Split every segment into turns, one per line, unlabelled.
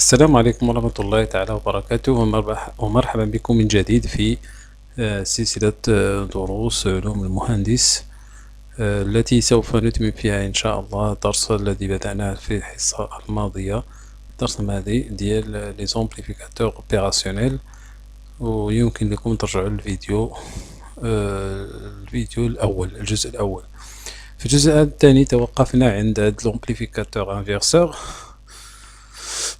السلام عليكم ورحمة الله تعالى وبركاته، ومرحبا بكم من جديد في سلسلة دروس علوم المهندس، التي سوف نتمم فيها إن شاء الله الدرس الذي بدأناه في الحصة الماضية. الدرس الماضي ديال لي زومبليفيكاتور اوبيراسيونيل، ويمكن لكم ترجعوا للفيديو الفيديو الأول، الجزء الأول. في الجزء الثاني توقفنا عند الامبليفيكاتور انفيرسور.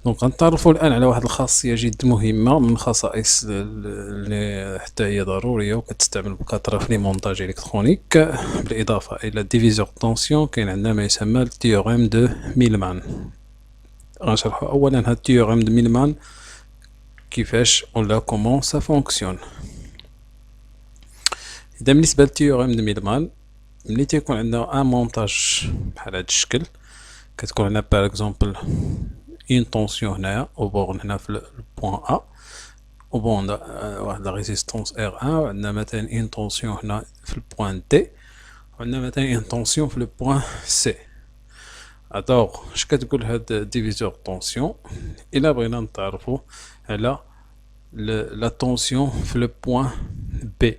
دونك غنتعرفوا الآن على واحد الخاصية جد مهمة من خصائص اللي حتى هي ضرورية وكتستعمل بكثرة في لي مونتاج إلكترونيك، بالإضافة إلى ديفيزور طونسيون. كاين عندنا ما يسمى التيوريم دو ميلمان. غنشرحو أولا هاد التيوريم دو ميلمان كيفاش ولا كومون سا فونكسيون. إذا بالنسبة للتيوريم دو ميلمان، ملي تيكون عندنا ان مونتاج بحال هاد الشكل، كتكون عندنا باغ اكزومبل اون طونسيون هنايا او بورن هنا في البوان ا، او بورن واحد لا ريزيستونس ار ان، وعندنا مثلا اون طونسيون هنا في البوان دي، وعندنا مثلا اون طونسيون في البوان سي. الوغ اش كتقول هاد ديفيزور طونسيون؟ الا بغينا نتعرفو على لا طونسيون في البوان بي،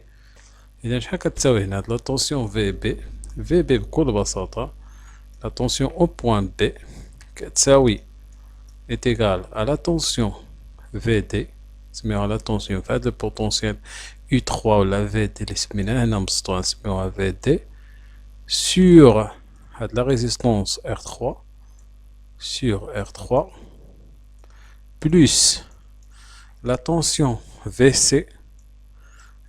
إذا شحال كتساوي هنا لا طونسيون في بي؟ في بي بكل بساطة لا طونسيون او بوان بي كتساوي est égal à la tension VD، نسميوها لا طونسيون في هاد البوتونسيال U3 ولا VD اللي سميناه هنا مسطوع نسميوها VD sur هاد لا ريزيستونس R3 sur R3 plus la tension VC،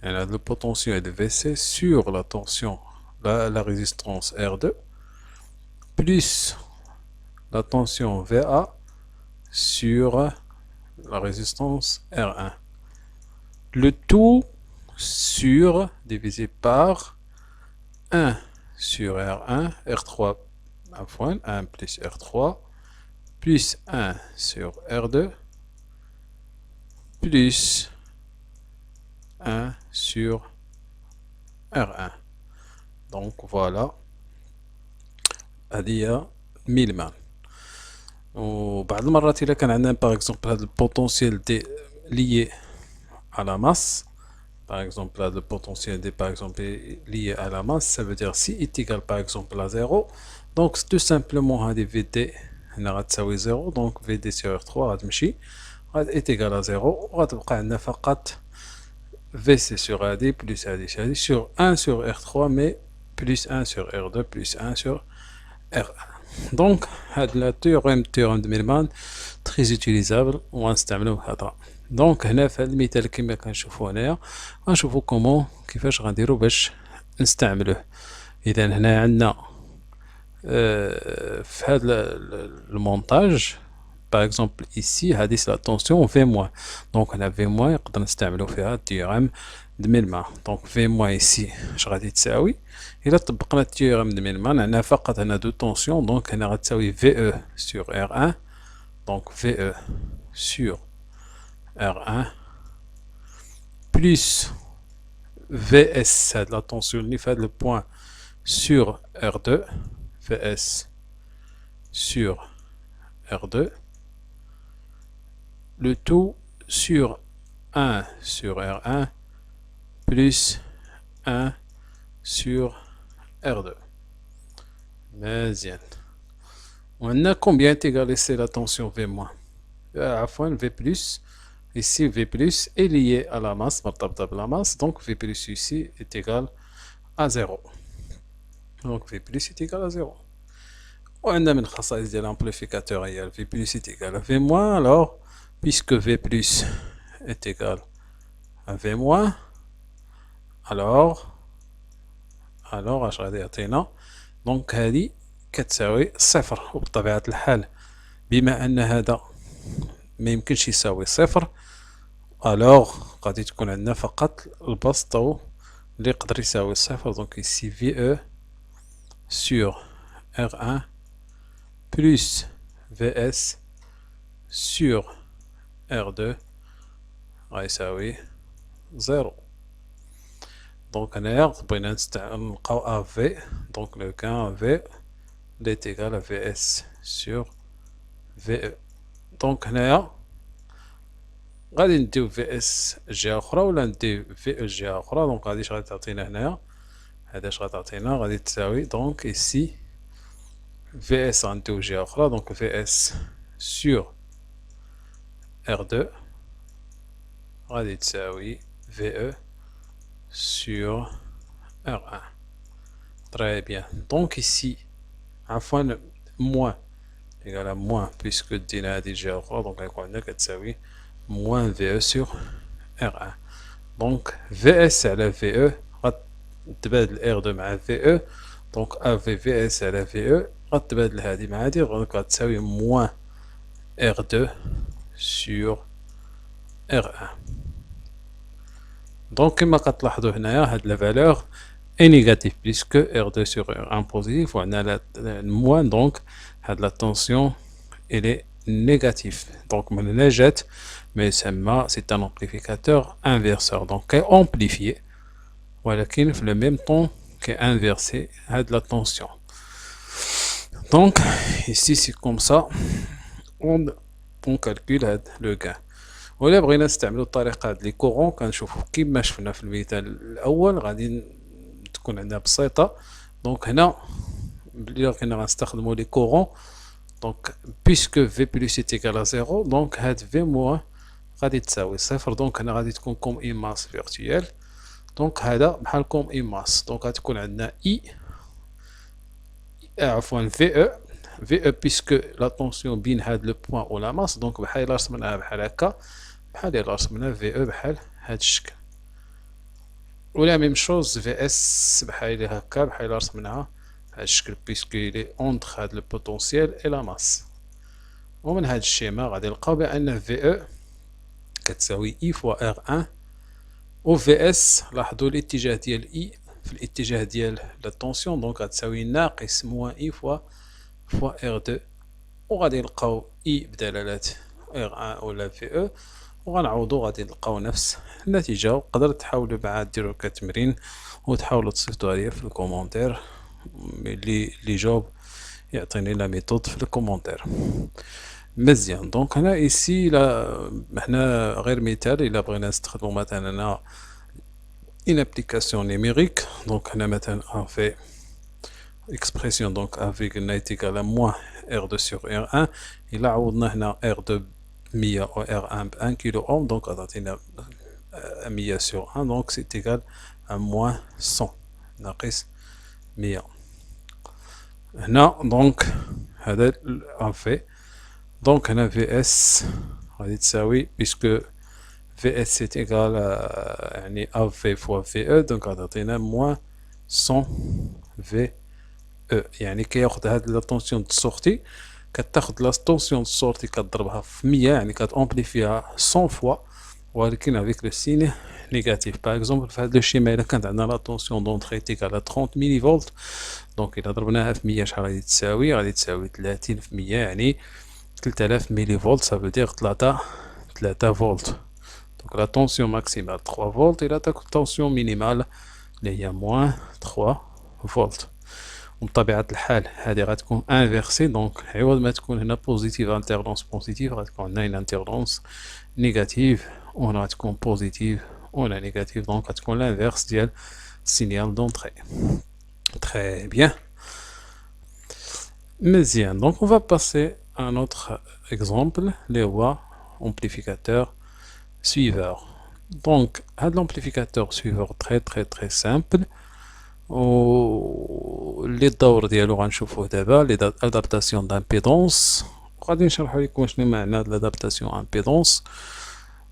يعني هاد البوتونسيال de VC sur la tension la résistance R2 plus la tension VA sur la résistance R1. Le tout sur divisé par 1 sur R1, R3, 1 plus R3, plus 1 sur R2, plus 1 sur R1. Donc voilà, هذه ميلمان. وبعض المرات إلا كان عندنا باغ اكزومبل هاد البوتونسيال دي ليي على ماس، par exemple là le potentiel D par exemple est lié à la masse, ça veut dire si est égal par exemple à 0, donc tout simplement هذه VD هنا غتساوي 0، donc VD sur R3 غتمشي est égal à 0، وغتبقى عندنا فقط VC sur AD plus AD sur 1 sur R3 mais plus 1 sur R2 plus 1 sur R1. Donc هذا التيوريم de Millman très utilisable وغنستعملوه هذا. دونك هنا في هذا المثال كما كنشوفو هنايا غنشوفو كومون كيفاش غنديرو باش نستعملوه. اذا هنا عندنا في هذا المونتاج باغ اكزومبل ايسي هادي لا طونسيون في موان، دونك هنا في موان نقدر نستعملو فيها التيوريم دو ميلمان. دونك في موان ايسي اش غادي تساوي؟ الا طبقنا التيوريم دو ميلمان عندنا فقط هنا دو طونسيون، دونك هنا غتساوي في او سور ار 1، دونك في او سور R1 plus VS, c'est la tension unifère le point sur R2, VS sur R2, le tout sur 1 sur R1 plus 1 sur R2. مزيان. وعندنا combien est égal ici la tension V-, عفوا V plus. Ici, V plus est lié à la masse, la masse, donc V plus ici est égal à 0. Donc V plus est égal à 0. On a une خصائص de l'amplificateur, V plus est égal à V moins, alors, puisque V plus est égal à V moins, alors, اش غادي يعطينا؟ دونك هذه كتساوي صفر، وبطبيعة الحال بما أن هذا ما يمكنش يساوي صفر، الوغ غادي تكون عندنا فقط البسط اللي يقدر يساوي صفر. دونك ici VE sur R1 plus VS sur R2 غيساوي 0. دونك هنايا بغينا نلقاو AV، دونك لو كان AV est égal à VS sur VE. دونك هنايا غادي نديو في اس جهة أخرى ولا نديو في او جهة أخرى. دونك غادي اش غادي تعطينا هنايا، هذا اش غتعطينا غادي تساوي دونك إيسي في اس غنديو جهة أخرى، دونك في اس سور ار دو غادي تساوي في او سور ار ان. Très bien. Donc ici, عفوا moins égal à moins puisque دينا هذه الجهة أخرى، دونك غيكون عندنا كتساوي moins VE sur R1. دونك VS على VE غتبادل R2 مع VE، دونك AV VS على VE غتبادل هذه مع هذه، دونك غتساوي moins R2 sur R1. دونك كما كتلاحظوا هنايا هاد لا فالور est négatif puisque R2 sur R1 positif ou moins, donc la tension elle est négative. Donc mais c'est un amplificateur inverseur, donc qui est amplifié voilà qui le même temps qui est inversé la tension. Donc ici c'est comme ça on calcule le gain. ولا بغينا نستعملوا الطريقه هاد لي كورون كنشوفوا كيما شفنا في المثال الاول غادي تكون عندنا بسيطه. دونك هنا اللي كنا غنستخدموا لي كورون، دونك بيسكو في بلس ايكال زيرو، دونك هاد في موان غادي تساوي صفر. دونك هنا غادي تكون كوم اي ماس فيرتويال، دونك هذا بحال كوم اي ماس، دونك غتكون عندنا اي عفوا في او في او بيسكو لا طونسيون بين هاد لو بوين و لا ماس، دونك بحال الا رسمناها بحال هكا، بحال الا رسمنا في او بحال هاد الشكل. ولا ميم شوز في اس بحال هكا، بحال الا رسمناها بهاد الشكل بيسكو لي اونتر هاد لو بوتونسييل اي لا ماس. ومن هاد الشيما غادي نلقاو بان في او كتساوي اي فوا ار ان، و في اس لاحظوا الاتجاه ديال اي في الاتجاه ديال لا طونسيون، دونك غتساوي ناقص موان اي فوا ار دو، وغادي نلقاو اي بدلالة ار ان ولا في او، وغنعوضو غادي نلقاو نفس النتيجة. وقدر تحاولوا معاه ديروا كتمرين وتحاولوا تصيفطوا عليا في الكومونتير، اللي جاوب يعطيني لا ميثود في الكومونتير. مزيان. دونك هنا ايسي حنا غير مثال الا بغينا نستخدمو مثلا une application numérique، donc هنا مثلا on fait expression donc avec قلنا est égal à moins R2 sur R1، إلا عوضنا هنا R2 100 و R1 ب 1 كيلو أوم، donc غتعطينا 100 sur 1، donc c'est égal à moins 100 ناقص 100. هنا donc هذا on fait donc هنا VS غادي تساوي puisque VS c'est égal à يعني AV fois VE، donc غتعطينا moins 100 VE، يعني كياخد هاد لا طونسيون د السورتي، كتاخد لا طونسيون د السورتي كتضربها في 100، يعني كتامبليفيها 100 فوا، ولكن افيك لو سين نيجاتيف. باغ اكزومبل في هاد لو شيما الا كانت عندنا لا طونسيون دونطري تيكال على 30 ملي فولت، دونك الا ضربناها في 100 شحال غادي تساوي؟ غادي تساوي 30 في 100 يعني 3000 ملي فولت، سافو دير 3 فولت. دونك لا طونسيون ماكسيمال 3 فولت الى طونسيون مينيمال اللي هي موان 3 فولت. وبطبيعة الحال هذه غتكون انفيرسي، دونك عوض ما تكون هنا بوزيتيف انتردونس بوزيتيف غتكون عندنا انتردونس نيجاتيف، وهنا غتكون بوزيتيف وهنا نيجاتيف، دونك غتكون لانفيرس ديال السينيال دونطري. تري بيان. مزيان. دونك on va passer à un autre exemple اللي هو amplificateur suiveur. Donc هاد l'amplificateur suiveur très simple، واللي الدور ديالو غنشوفوه دابا لي ادابتاسيون دامبيدونس، وغادي نشرح لكم شنو معنى الادابتاسيون امبيدونس.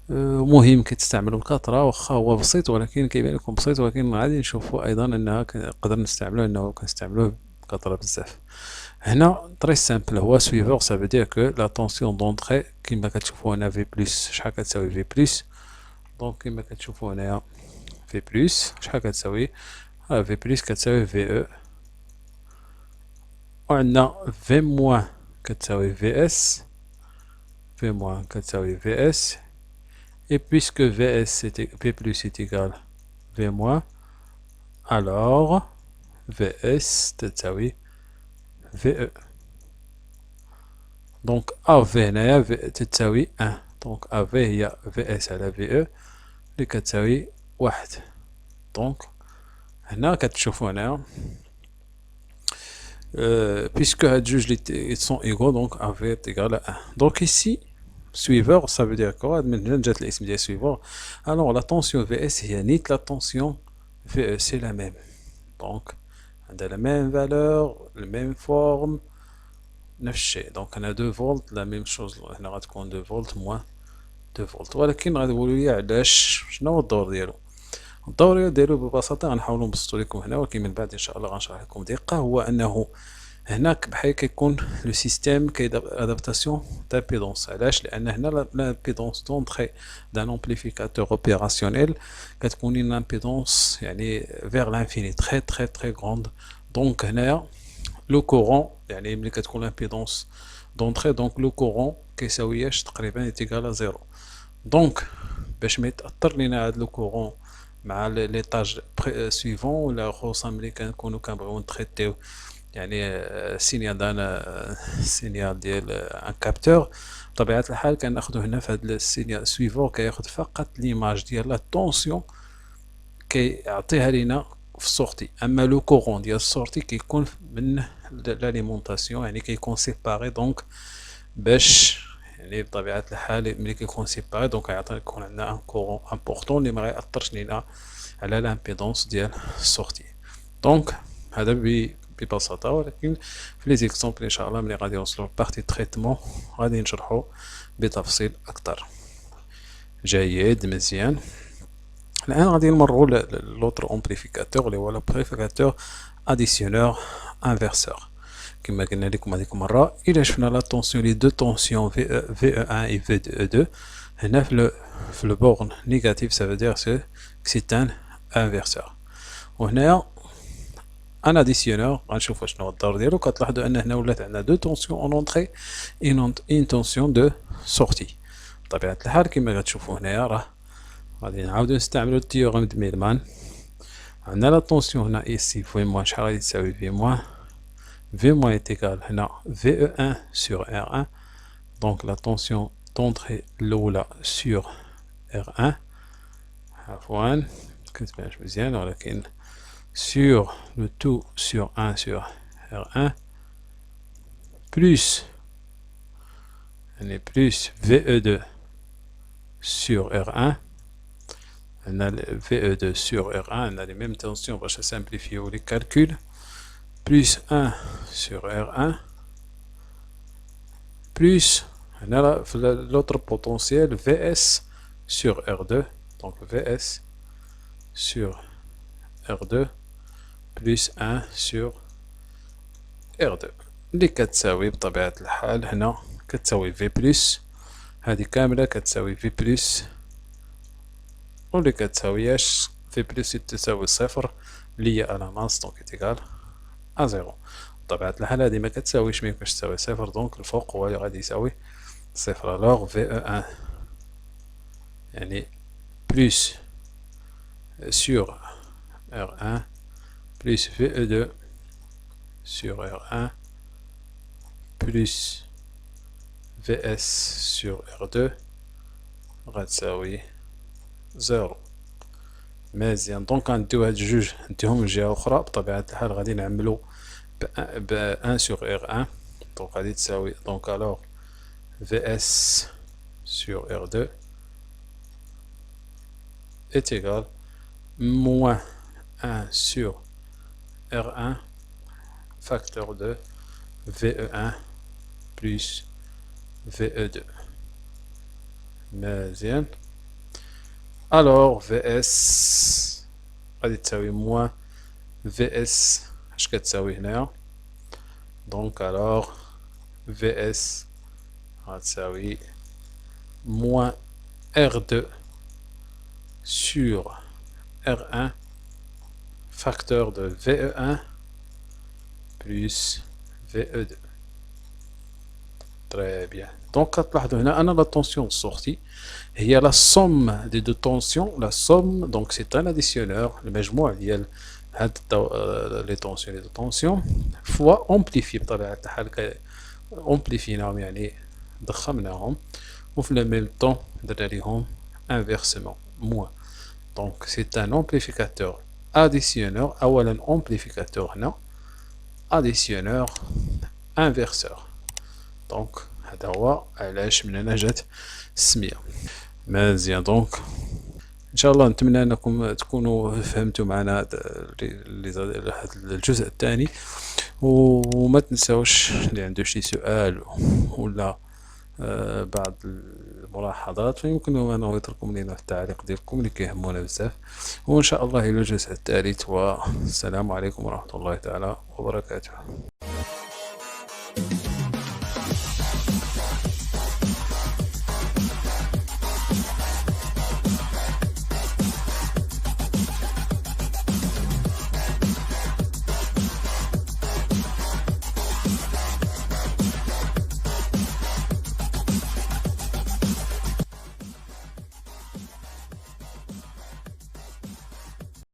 مهم كتستعملو بكثره، واخا هو بسيط ولكن كيبان لكم بسيط، ولكن غادي نشوفوا ايضا انها نقدر نستعملوه، انه كنستعملوه بكثره بزاف. هنا تري سامبل هو سويفور، سافو دير كو لا طونسيون دونطري كيما كتشوفوا هنا في بلس شحال كتساوي في بلس، دونك كيما كتشوفوا هنايا في بلس شحال كتساوي؟ في بلس كتساوي في او، وعندنا في موان كتساوي في اس، في موان كتساوي في اس، et puisque Vs V plus est égal V moins، alors Vs تساوي VE. دونك AV هنايا تتساوي 1. دونك AV هي VS على VE اللي كتساوي 1. دونك هنا كتشوفو هنايا puisque هاد جوج ils sont égaux donc AV est égal à 1. Donc ici suiveur ça veut dire quoi من هنا جات الاسم ديال suiveur. alors la tension VS هي نيت la tension VE c'est la même. donc عندها la même valeur la même forme نفس الشيء. دونك هنا 2 فولت لا ميم شوز هنا غتكون 2 فولت موان 2 فولت. ولكن غتقولوا لي علاش شنو هو الدور ديالو؟ الدور ديالو ببساطه غنحاولوا نبسطوا لكم هنا ولكن من بعد ان شاء الله غنشرح لكم دقه. هو انه هناك بحال كيكون لو سيستيم ادابتاسيون دابيدونس. علاش؟ لان هنا لامبيدونس دونطري دان امبليفيكاتور اوبيراسيونيل كتكون اون امبيدونس يعني فيغ لانفيني تري تري تري غروند. دونك هنايا لو كورون يعني ملي كتكون لامبيدونس دونطري دونك لو كورون كيساوياش تقريبا يتيكالا زيرو. دونك باش ما يتاثر لينا هاد لو كورون مع ليطاج سويفون ولا خصوصا ملي كنكونو كنبغيو نتريتيو يعني سينيال سينيال ديال ان كابتور بطبيعه الحال كناخدو هنا في هاد السينيال سويفون كياخد فقط ليماج ديال لا طونسيون كيعطيها لينا في السورتي. اما لو كورون ديال السورتي كيكون من لاليمونطاسيون يعني كيكون سيباري. دونك باش يعني بطبيعه الحال ملي كيكون سيباري دونك يكون عندنا ان كورون امبورطون اللي ما غيأثرش لينا على لامبيدونس ديال السورتي. دونك هذا ببساطه. ولكن في لي زيكزامبل ان شاء الله ملي غادي نوصلوا لبارتي تريتمون غادي نشرحوا بتفصيل اكثر. جيد مزيان. الان غادي نمروا لوطر امبليفيكاتور اللي هو لامبليفيكاتور اديسيونور انفرسور. كما قلنا لكم هذيك المره الا شفنا لا طونسيون لي دو طونسيون VE1 et VE2 هنا في لو بورن نيجاتيف ça veut dire que c'est un inverseur. وهنايا ان اديسيونور غنشوفوا شنو هو الدور ديالو. كتلاحظوا ان هنا ولات عندنا دو طونسيون اون اونطري اون طونسيون دو سورتي. بطبيعه الحال كما غتشوفوا هنايا راه غادي نعاودو نستعملو التيوريم د ميلمان. عندنا لا طونسيون هنا ايسي في موان شحال غادي تساوي في موان V moins est égal à VE1 sur R1. Donc la tension d'entrée l'eau sur R1 sur le tout sur 1 sur R1 plus VE2 sur R1. On a VE2 sur R1, on a les mêmes tensions, on va simplifier les calculs. Plus 1 sur R1 plus l'autre potentiel VS sur R2. Donc VS sur R2 plus 1 sur R2 اللي كتساوي بطبيعة الحال هنا كتساوي V بلس هذه كاملة كتساوي V بلس واللي كتساوياش V بلس تساوي صفر اللي هي على ماس دونك إتيكال زيرو. بطبيعة الحال هادي ما كتساويش ميمكنش تساوي صفر دونك الفوق هو اللي غادي يساوي صفر. الوغ VE1 يعني بلس sur R1 plus VE2 sur R1 plus VS sur R2 غتساوي زيرو. مزيان. دونك غنديو هاد الجوج نديهم من جهة أخرى. بطبيعة الحال غادي نعملو ب 1 sur R1 دونك غادي تساوي دونك alors VS sur R2 est égal moins 1 sur R1 facteur de VE1 plus VE2. مزيان. alors VS غادي تساوي moins VS اش كتساوي هنايا دونك alors VS غتساوي moins R2 sur R1 facteur de VE1 plus VE2. Très bien. Donc كتلاحظوا هنا أن la tension sortie هي la somme des deux tensions. La somme donc c'est un additionneur المجموع ديال هاد لي طونسيون fois amplifié بطبيعة الحال أمبليفيناهم يعني ضخمناهم، وفي لو ميم طون درنا ليهم انفيرسمون موان. دونك سي ان امبليفيكاتور اديسيونور، أولا امبليفيكاتور هنا، اديسيونور، انفيرسور. دونك هذا هو علاش من هنا جات السمية. مزيان. دونك ان شاء الله نتمنى انكم تكونوا فهمتوا معنا هذا الجزء الثاني، وما تنساوش اللي عنده شي سؤال ولا بعض الملاحظات فيمكن أن يتركم لنا في التعليق ديالكم اللي كيهمونا بزاف. وإن شاء الله إلى الجزء الثالث، والسلام عليكم ورحمة الله تعالى وبركاته.